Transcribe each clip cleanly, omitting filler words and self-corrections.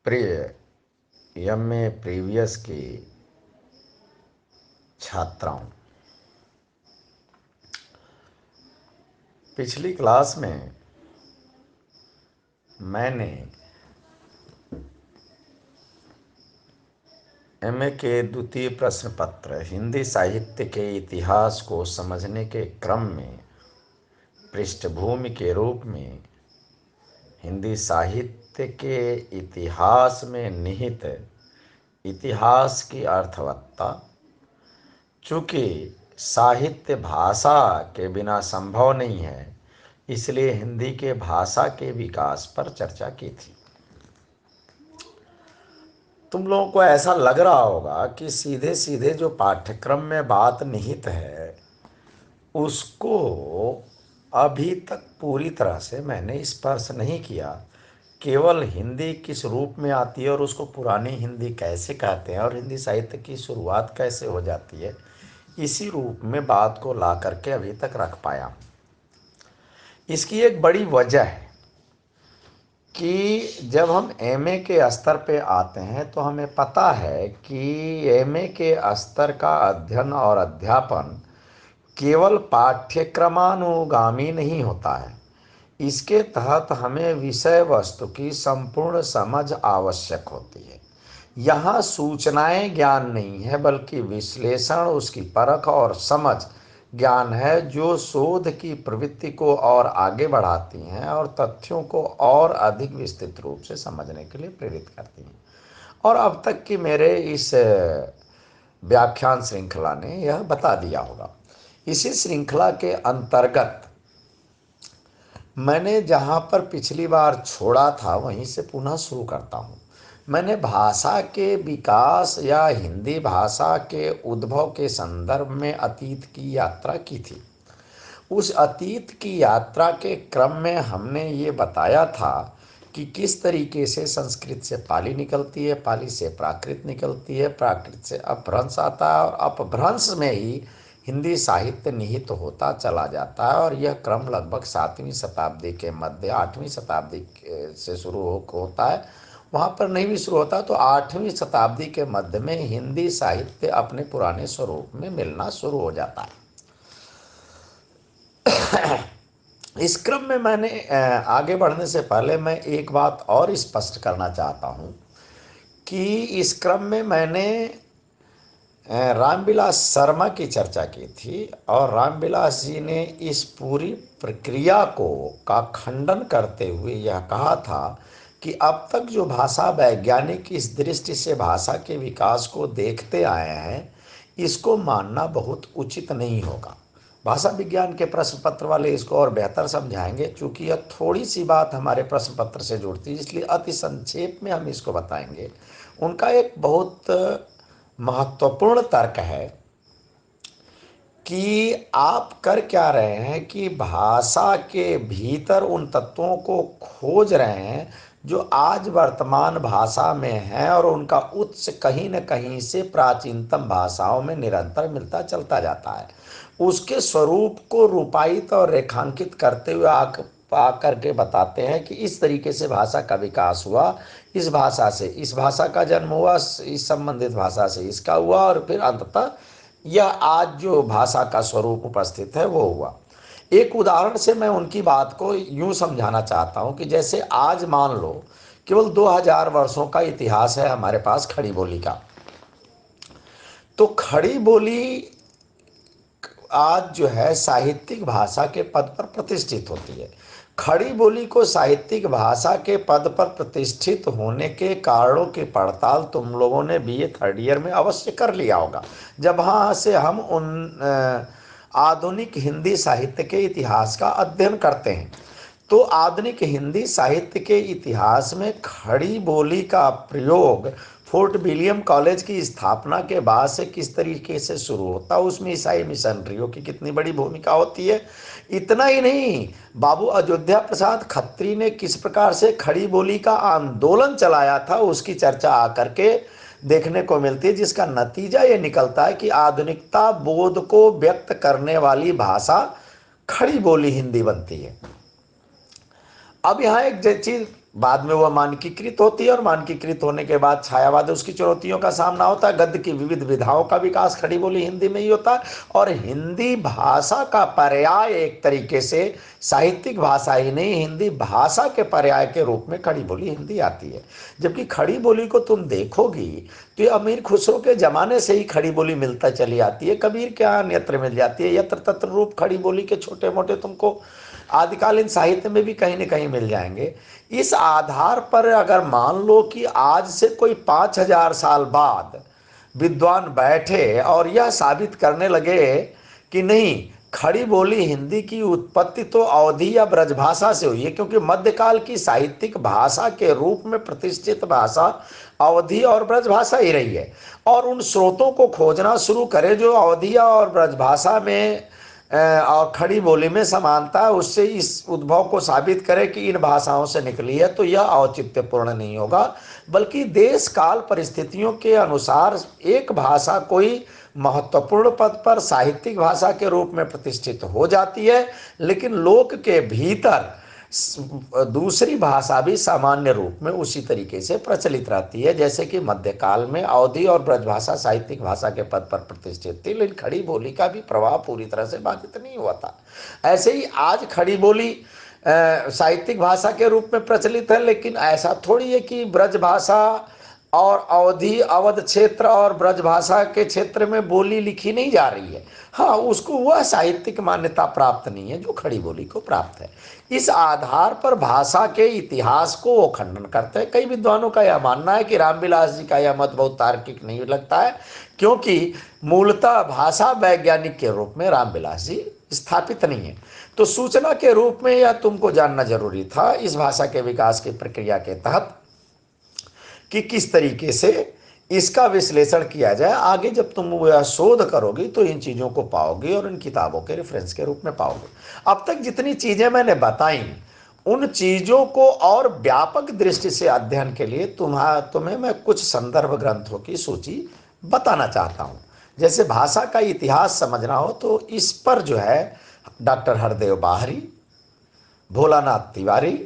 प्रिय MA previous की छात्राओं, पिछली क्लास में मैंने एमए के द्वितीय प्रश्न पत्र हिंदी साहित्य के इतिहास को समझने के क्रम में पृष्ठभूमि के रूप में हिंदी साहित्य के इतिहास में निहित इतिहास की अर्थवत्ता, चूँकि साहित्य भाषा के बिना संभव नहीं है, इसलिए हिंदी के भाषा के विकास पर चर्चा की थी। तुम लोगों को ऐसा लग रहा होगा कि सीधे सीधे जो पाठ्यक्रम में बात निहित है उसको अभी तक पूरी तरह से मैंने स्पर्श नहीं किया। केवल हिंदी किस रूप में आती है और उसको पुरानी हिंदी कैसे कहते हैं और हिंदी साहित्य की शुरुआत कैसे हो जाती है, इसी रूप में बात को ला करके अभी तक रख पाया। इसकी एक बड़ी वजह है कि जब हम एमए के स्तर पे आते हैं तो हमें पता है कि एमए के स्तर का अध्ययन और अध्यापन केवल पाठ्यक्रमानुगामी नहीं होता है। इसके तहत हमें विषय वस्तु की संपूर्ण समझ आवश्यक होती है। यहाँ सूचनाएं ज्ञान नहीं है, बल्कि विश्लेषण, उसकी परख और समझ ज्ञान है, जो शोध की प्रवृत्ति को और आगे बढ़ाती हैं और तथ्यों को और अधिक विस्तृत रूप से समझने के लिए प्रेरित करती हैं। और अब तक की मेरे इस व्याख्यान श्रृंखला ने यह बता दिया होगा। इसी श्रृंखला के अंतर्गत मैंने जहाँ पर पिछली बार छोड़ा था वहीं से पुनः शुरू करता हूँ। मैंने भाषा के विकास या हिंदी भाषा के उद्भव के संदर्भ में अतीत की यात्रा की थी। उस अतीत की यात्रा के क्रम में हमने ये बताया था कि किस तरीके से संस्कृत से पाली निकलती है, पाली से प्राकृत निकलती है, प्राकृत से अपभ्रंश आता है और अपभ्रंश में ही हिंदी साहित्य निहित होता चला जाता है। और यह क्रम लगभग 7वीं शताब्दी के मध्य 8वीं शताब्दी से शुरू होता है। वहाँ पर नहीं भी शुरू होता तो 8वीं शताब्दी के मध्य में हिंदी साहित्य अपने पुराने स्वरूप में मिलना शुरू हो जाता है। इस क्रम में मैंने आगे बढ़ने से पहले मैं एक बात और स्पष्ट करना चाहता हूँ कि इस क्रम में मैंने रामविलास शर्मा की चर्चा की थी और रामविलास जी ने इस पूरी प्रक्रिया का खंडन करते हुए यह कहा था कि अब तक जो भाषा वैज्ञानिक इस दृष्टि से भाषा के विकास को देखते आए हैं, इसको मानना बहुत उचित नहीं होगा। भाषा विज्ञान के प्रश्न पत्र वाले इसको और बेहतर समझाएंगे, चूँकि यह थोड़ी सी बात हमारे प्रश्न पत्र से जुड़ती है, इसलिए अति संक्षेप में हम इसको बताएंगे। उनका एक बहुत महत्वपूर्ण तर्क है कि आप कर क्या रहे हैं कि भाषा के भीतर उन तत्वों को खोज रहे हैं जो आज वर्तमान भाषा में हैं और उनका उत्स कहीं न कहीं से प्राचीनतम भाषाओं में निरंतर मिलता चलता जाता है। उसके स्वरूप को रूपायित और रेखांकित करते हुए आकर के बताते हैं कि इस तरीके से भाषा का विकास हुआ, इस भाषा से इस भाषा का जन्म हुआ, इस संबंधित भाषा से इसका हुआ और फिर अंततः यह आज जो भाषा का स्वरूप उपस्थित है वो हुआ। एक उदाहरण से मैं उनकी बात को यूं समझाना चाहता हूं कि जैसे आज मान लो केवल 2000 वर्षों का इतिहास है हमारे पास खड़ी बोली का, तो खड़ी बोली आज जो है साहित्यिक भाषा के पद पर प्रतिष्ठित होती है। खड़ी बोली को साहित्यिक भाषा के पद पर प्रतिष्ठित होने के कारणों की पड़ताल तुम लोगों ने बीए थर्ड ईयर में अवश्य कर लिया होगा, जब वहाँ से हम आधुनिक हिंदी साहित्य के इतिहास का अध्ययन करते हैं। तो आधुनिक हिंदी साहित्य के इतिहास में खड़ी बोली का प्रयोग फोर्ट विलियम कॉलेज की स्थापना के बाद से किस तरीके से शुरू होता है, उसमें ईसाई मिशनरियों की कितनी बड़ी भूमिका होती है। इतना ही नहीं, बाबू अयोध्या प्रसाद खत्री ने किस प्रकार से खड़ी बोली का आंदोलन चलाया था, उसकी चर्चा आकर के देखने को मिलती है, जिसका नतीजा ये निकलता है कि आधुनिकता बोध को व्यक्त करने वाली भाषा खड़ी बोली हिंदी बनती है। अब यहाँ एक चीज बाद में वह मानकीकृत होती है और मानकीकृत होने के बाद छायावाद उसकी चुनौतियों का सामना होता है। गद्य की विविध विधाओं का विकास खड़ी बोली हिंदी में ही होता है और हिंदी भाषा का पर्याय एक तरीके से साहित्यिक भाषा ही नहीं, हिंदी भाषा के पर्याय के रूप में खड़ी बोली हिंदी आती है। जबकि खड़ी बोली को तुम देखोगी तो ये अमीर खुसरो के जमाने से ही खड़ी बोली मिलता चली आती है। कबीर के यहाँ अन्यत्र मिल जाती है, यत्र तत्र रूप खड़ी बोली के छोटे मोटे तुमको आदिकालीन साहित्य में भी कहीं न कहीं मिल जाएंगे। इस आधार पर अगर मान लो कि आज से कोई 5000 साल बाद विद्वान बैठे और यह साबित करने लगे कि नहीं, खड़ी बोली हिंदी की उत्पत्ति तो अवधी या ब्रजभाषा से हुई है, क्योंकि मध्यकाल की साहित्यिक भाषा के रूप में प्रतिष्ठित भाषा अवधी और ब्रजभाषा ही रही है। और उन स्रोतों को खोजना शुरू करें जो अवधी और ब्रजभाषा में और खड़ी बोली में समानता है, उससे इस उद्भव को साबित करे कि इन भाषाओं से निकली है, तो यह औचित्यपूर्ण नहीं होगा। बल्कि देश काल परिस्थितियों के अनुसार एक भाषा कोई महत्वपूर्ण पद पर साहित्यिक भाषा के रूप में प्रतिष्ठित हो जाती है, लेकिन लोक के भीतर दूसरी भाषा भी सामान्य रूप में उसी तरीके से प्रचलित रहती है। जैसे कि मध्यकाल में अवधी और ब्रजभाषा साहित्यिक भाषा के पद पर प्रतिष्ठित थी, लेकिन खड़ी बोली का भी प्रभाव पूरी तरह से बाधित नहीं हुआ था। ऐसे ही आज खड़ी बोली साहित्यिक भाषा के रूप में प्रचलित है, लेकिन ऐसा थोड़ी है कि ब्रजभाषा और अवधि अवध क्षेत्र और ब्रजभाषा के क्षेत्र में बोली लिखी नहीं जा रही है। हाँ, उसको वह साहित्यिक मान्यता प्राप्त नहीं है जो खड़ी बोली को प्राप्त है। इस आधार पर भाषा के इतिहास को वो खंडन करते हैं। कई विद्वानों का यह मानना है कि रामविलास जी का यह मत बहुत तार्किक नहीं लगता है, क्योंकि मूलतः भाषा वैज्ञानिक के रूप में रामविलास जी स्थापित नहीं है। तो सूचना के रूप में यह तुमको जानना जरूरी था इस भाषा के विकास की प्रक्रिया के तहत कि किस तरीके से इसका विश्लेषण किया जाए। आगे जब तुम वह शोध करोगी तो इन चीज़ों को पाओगे और इन किताबों के रेफरेंस के रूप में पाओगे। अब तक जितनी चीज़ें मैंने बताई, उन चीज़ों को और व्यापक दृष्टि से अध्ययन के लिए तुम्हें मैं कुछ संदर्भ ग्रंथों की सूची बताना चाहता हूँ। जैसे भाषा का इतिहास समझना हो तो इस पर जो है डॉक्टर हरदेव बाहरी, भोलानाथ तिवारी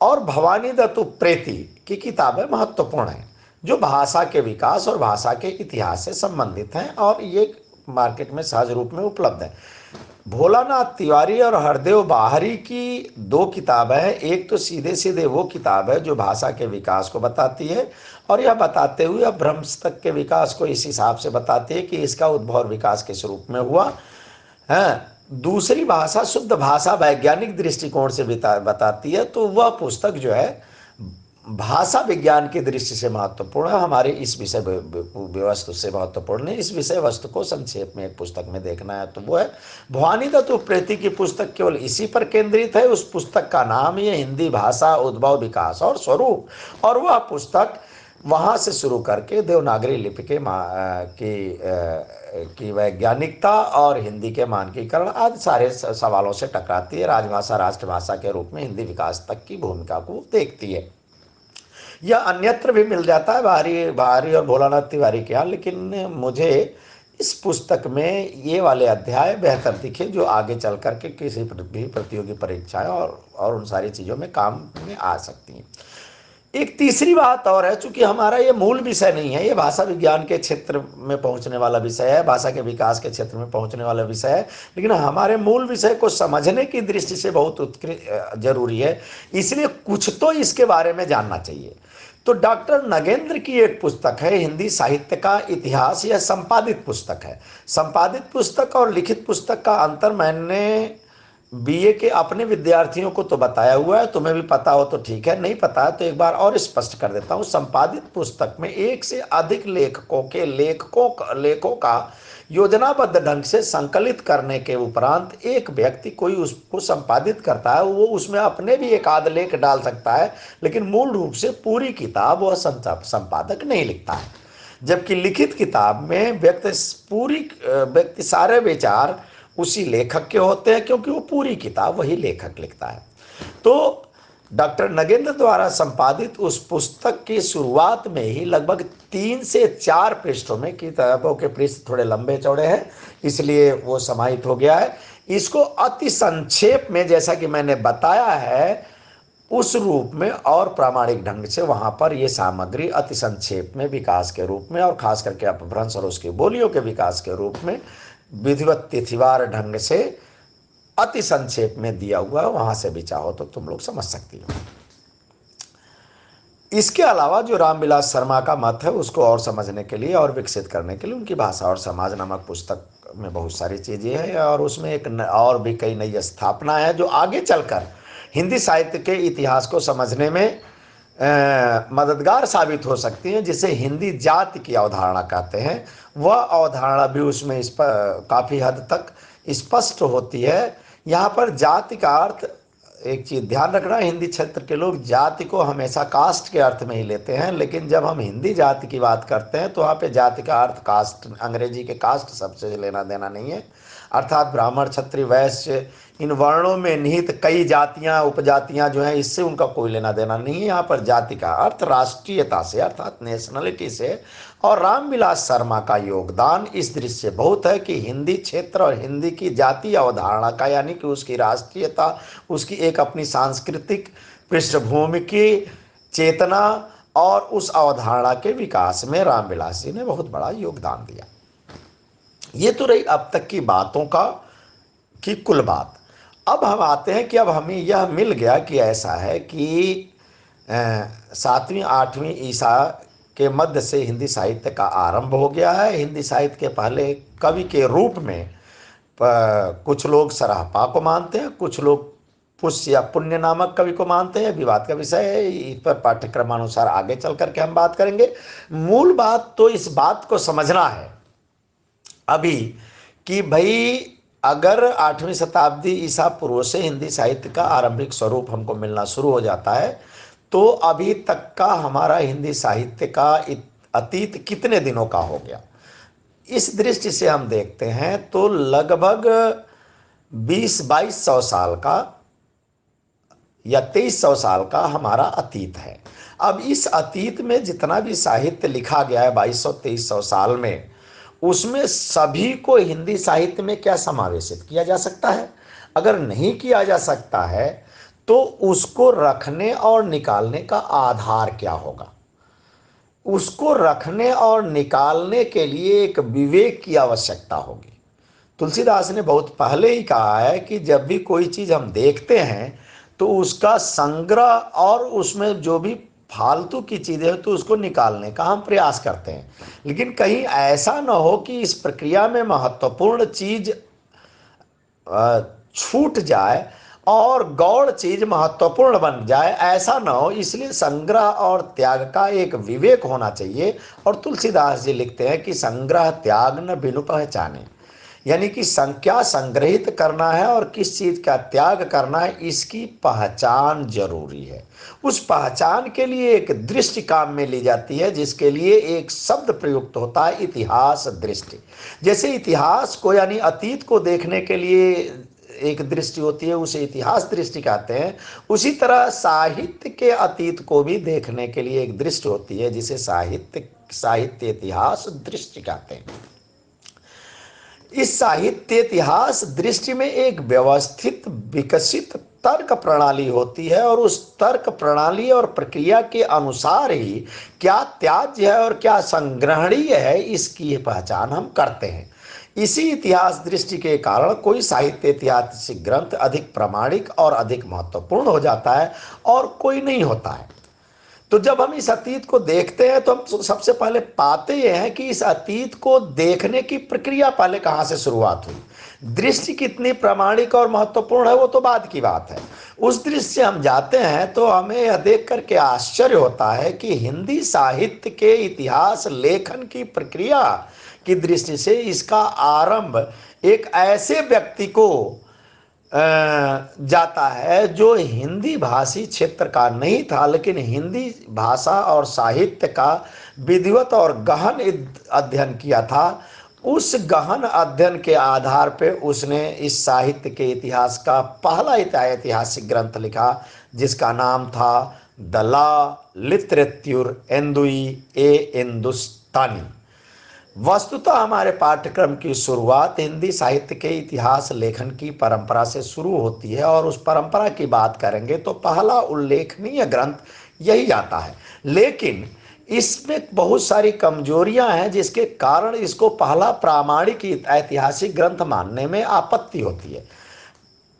और भवानी दत्त उप्रेती की किताबें महत्वपूर्ण हैं, जो भाषा के विकास और भाषा के इतिहास से संबंधित हैं और ये मार्केट में सहज रूप में उपलब्ध है। भोलानाथ तिवारी और हरदेव बाहरी की दो किताबें हैं। एक तो सीधे सीधे वो किताब है जो भाषा के विकास को बताती है और यह बताते हुए भ्रंशतक के विकास को इस हिसाब से बताती है कि इसका उद्भव और विकास किस रूप में हुआ है। दूसरी भाषा शुद्ध भाषा वैज्ञानिक दृष्टिकोण से बताती है, तो वह पुस्तक जो है भाषा विज्ञान की दृष्टि से महत्वपूर्ण है, हमारे इस विषय वस्तु से महत्वपूर्ण है। इस विषय वस्तु को संक्षेप में एक पुस्तक में देखना है तो वो है भवानी दत्त उप्रेती की पुस्तक, केवल इसी पर केंद्रित है। उस पुस्तक का नाम ही है हिंदी भाषा उद्भव विकास और स्वरूप, और वह पुस्तक वहाँ से शुरू करके देवनागरी लिपि की वैज्ञानिकता और हिंदी के मानकीकरण आदि सारे सवालों से टकराती है। राजभाषा राष्ट्रभाषा के रूप में हिंदी विकास तक की भूमिका को देखती है। यह अन्यत्र भी मिल जाता है बाहरी और भोलानाथ तिवारी के यहाँ, लेकिन मुझे इस पुस्तक में ये वाले अध्याय बेहतर दिखे जो आगे चल करके किसी भी प्रतियोगी परीक्षाएं और उन सारी चीज़ों में काम में आ सकती हैं। एक तीसरी बात और है, चूंकि हमारा ये मूल विषय नहीं है, ये भाषा विज्ञान के क्षेत्र में पहुंचने वाला विषय है, भाषा के विकास के क्षेत्र में पहुंचने वाला विषय है, लेकिन हमारे मूल विषय को समझने की दृष्टि से बहुत उत्कृष्ट जरूरी है, इसलिए कुछ तो इसके बारे में जानना चाहिए। तो डॉक्टर नगेंद्र की एक पुस्तक है हिंदी साहित्य का इतिहास, यह संपादित पुस्तक है। संपादित पुस्तक और लिखित पुस्तक का अंतर मैंने बीए के अपने विद्यार्थियों को तो बताया हुआ है, तुम्हें भी पता हो तो ठीक है, नहीं पता है तो एक बार और स्पष्ट कर देता हूँ। संपादित पुस्तक में एक से अधिक लेखों का योजनाबद्ध ढंग से संकलित करने के उपरांत एक व्यक्ति कोई उसको संपादित करता है, वो उसमें अपने भी एक आध लेख डाल सकता है, लेकिन मूल रूप से पूरी किताब वह संपादक नहीं लिखता है। जबकि लिखित किताब में व्यक्ति सारे विचार उसी लेखक के होते हैं, क्योंकि वो पूरी किताब वही लेखक लिखता है। तो डॉक्टर नगेंद्र द्वारा संपादित उस पुस्तक की शुरुआत में ही लगभग 3 से 4 पृष्ठों में, किताबों के पृष्ठ थोड़े लंबे चौड़े हैं इसलिए वो समाहित हो गया है, इसको अति संक्षेप में जैसा कि मैंने बताया है उस रूप में और प्रामाणिक ढंग से वहाँ पर ये सामग्री अति संक्षेप में विकास के रूप में और खास करके अपभ्रंश और उसकी बोलियों के विकास के रूप में विधिवत तिथिवार ढंग से अति संक्षेप में दिया हुआ है। वहाँ से भी चाहो तो तुम लोग समझ सकती हो। इसके अलावा जो रामविलास शर्मा का मत है उसको और समझने के लिए और विकसित करने के लिए उनकी भाषा और समाज नामक पुस्तक में बहुत सारी चीज़ें हैं और उसमें और भी कई नई स्थापना है जो आगे चलकर हिंदी साहित्य के इतिहास को समझने में मददगार साबित हो सकती हैं, जिसे हिंदी जाति की अवधारणा कहते हैं। वह अवधारणा भी उसमें इस पर काफ़ी हद तक स्पष्ट होती है। यहाँ पर जाति का अर्थ, एक चीज़ ध्यान रखना, हिंदी क्षेत्र के लोग जाति को हमेशा कास्ट के अर्थ में ही लेते हैं, लेकिन जब हम हिंदी जाति की बात करते हैं तो वहाँ पे जाति का अर्थ कास्ट, अंग्रेजी के कास्ट शब्द से लेना देना नहीं है। अर्थात ब्राह्मण, क्षत्रिय, वैश्य, इन वर्णों में निहित कई जातियां उपजातियां जो हैं, इससे उनका कोई लेना देना नहीं है। यहाँ पर जाति का अर्थ राष्ट्रीयता से अर्थात नेशनलिटी से, और रामविलास शर्मा का योगदान इस दृष्टि से बहुत है कि हिंदी क्षेत्र और हिंदी की जातीय अवधारणा का, यानी कि उसकी राष्ट्रीयता, उसकी एक अपनी सांस्कृतिक पृष्ठभूमि की चेतना और उस अवधारणा के विकास में रामविलास जी ने बहुत बड़ा योगदान दिया। ये तो रही अब तक की बातों की कुल बात। अब हम आते हैं कि अब हमें यह मिल गया कि ऐसा है कि 7वीं 8वीं ईसा के मध्य से हिंदी साहित्य का आरंभ हो गया है। हिंदी साहित्य के पहले कवि के रूप में कुछ लोग सराहपा को मानते हैं, कुछ लोग पुष्य या पुण्य नामक कवि को मानते हैं। विवाद का विषय है, इस पर पाठ्यक्रमानुसार आगे चल करके हम बात करेंगे। मूल बात तो इस बात को समझना है अभी कि भाई अगर 8वीं शताब्दी ईसा पूर्व से हिंदी साहित्य का आरंभिक स्वरूप हमको मिलना शुरू हो जाता है तो अभी तक का हमारा हिंदी साहित्य का अतीत कितने दिनों का हो गया। इस दृष्टि से हम देखते हैं तो लगभग 20-2200 साल का या 2300 साल का हमारा अतीत है। अब इस अतीत में जितना भी साहित्य लिखा गया है 2200-2300 साल में, उसमें सभी को हिंदी साहित्य में क्या समावेशित किया जा सकता है? अगर नहीं किया जा सकता है तो उसको रखने और निकालने का आधार क्या होगा? उसको रखने और निकालने के लिए एक विवेक की आवश्यकता होगी। तुलसीदास ने बहुत पहले ही कहा है कि जब भी कोई चीज़ हम देखते हैं तो उसका संग्रह और उसमें जो भी फालतू की चीज़ें हैं तो उसको निकालने का हम प्रयास करते हैं, लेकिन कहीं ऐसा न हो कि इस प्रक्रिया में महत्वपूर्ण चीज़ छूट जाए और गौड़ चीज महत्वपूर्ण बन जाए, ऐसा न हो। इसलिए संग्रह और त्याग का एक विवेक होना चाहिए। और तुलसीदास जी लिखते हैं कि संग्रह त्याग न बिनु पहचाने, यानी कि क्या संग्रहित करना है और किस चीज का त्याग करना है, इसकी पहचान जरूरी है। उस पहचान के लिए एक दृष्टि काम में ली जाती है, जिसके लिए एक शब्द प्रयुक्त होता है, इतिहास दृष्टि। जैसे इतिहास को यानी अतीत को देखने के लिए एक दृष्टि होती है, उसे इतिहास दृष्टि कहते हैं। उसी तरह साहित्य के अतीत को भी देखने के लिए एक दृष्टि होती है, जिसे साहित्य इतिहास दृष्टि कहते हैं। इस साहित्य इतिहास दृष्टि में एक व्यवस्थित विकसित तर्क प्रणाली होती है और उस तर्क प्रणाली और प्रक्रिया के अनुसार ही क्या त्याज्य है और क्या संग्रहणीय है, इसकी पहचान हम करते हैं। इसी इतिहास दृष्टि के कारण कोई साहित्य ऐतिहासिक ग्रंथ अधिक प्रामाणिक और अधिक महत्वपूर्ण हो जाता है और कोई नहीं होता है। तो जब हम इस अतीत को देखते हैं तो हम सबसे पहले पाते ये हैं कि इस अतीत को देखने की प्रक्रिया पहले कहाँ से शुरुआत हुई। दृष्टि कितनी प्रामाणिक और महत्वपूर्ण है वो तो बाद की बात है। उस दृष्टि से हम जाते हैं तो हमें यह देख करके आश्चर्य होता है कि हिंदी साहित्य के इतिहास लेखन की प्रक्रिया की दृष्टि से इसका आरंभ एक ऐसे व्यक्ति को जाता है जो हिंदी भाषी क्षेत्र का नहीं था, लेकिन हिंदी भाषा और साहित्य का विधिवत और गहन अध्ययन किया था। उस गहन अध्ययन के आधार पे उसने इस साहित्य के इतिहास का पहला ऐतिहासिक ग्रंथ लिखा, जिसका नाम था द लॉ लिटरेच्यूर एंदुई ए हिंदुस्तानी। वस्तुतः हमारे पाठ्यक्रम की शुरुआत हिंदी साहित्य के इतिहास लेखन की परंपरा से शुरू होती है, और उस परंपरा की बात करेंगे तो पहला उल्लेखनीय ग्रंथ यही आता है। लेकिन इसमें बहुत सारी कमजोरियां हैं, जिसके कारण इसको पहला प्रामाणिक ऐतिहासिक ग्रंथ मानने में आपत्ति होती है।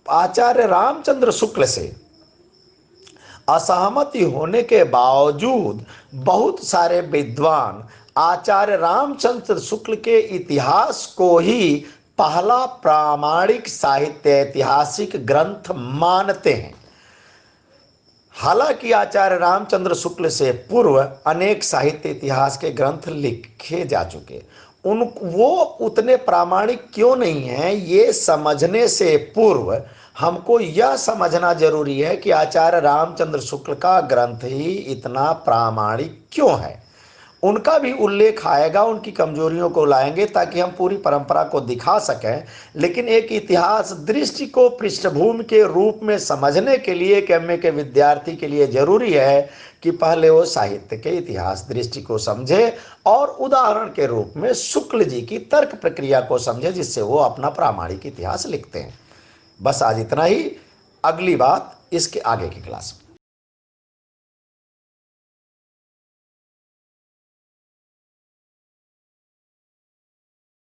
आचार्य रामचंद्र शुक्ल से असहमति होने के बावजूद बहुत सारे विद्वान आचार्य रामचंद्र शुक्ल के इतिहास को ही पहला प्रामाणिक साहित्य ऐतिहासिक ग्रंथ मानते हैं। हालांकि आचार्य रामचंद्र शुक्ल से पूर्व अनेक साहित्य इतिहास के ग्रंथ लिखे जा चुके, उन वो उतने प्रामाणिक क्यों नहीं हैं, ये समझने से पूर्व हमको यह समझना जरूरी है कि आचार्य रामचंद्र शुक्ल का ग्रंथ ही इतना प्रामाणिक क्यों है। उनका भी उल्लेख आएगा, उनकी कमजोरियों को लाएंगे ताकि हम पूरी परंपरा को दिखा सकें। लेकिन एक इतिहास दृष्टि को पृष्ठभूमि के रूप में समझने के लिए एक एमए के विद्यार्थी के लिए जरूरी है कि पहले वो साहित्य के इतिहास दृष्टि को समझे और उदाहरण के रूप में शुक्ल जी की तर्क प्रक्रिया को समझे, जिससे वो अपना प्रामाणिक इतिहास लिखते हैं। बस आज इतना ही। अगली बात इसके आगे की क्लास में।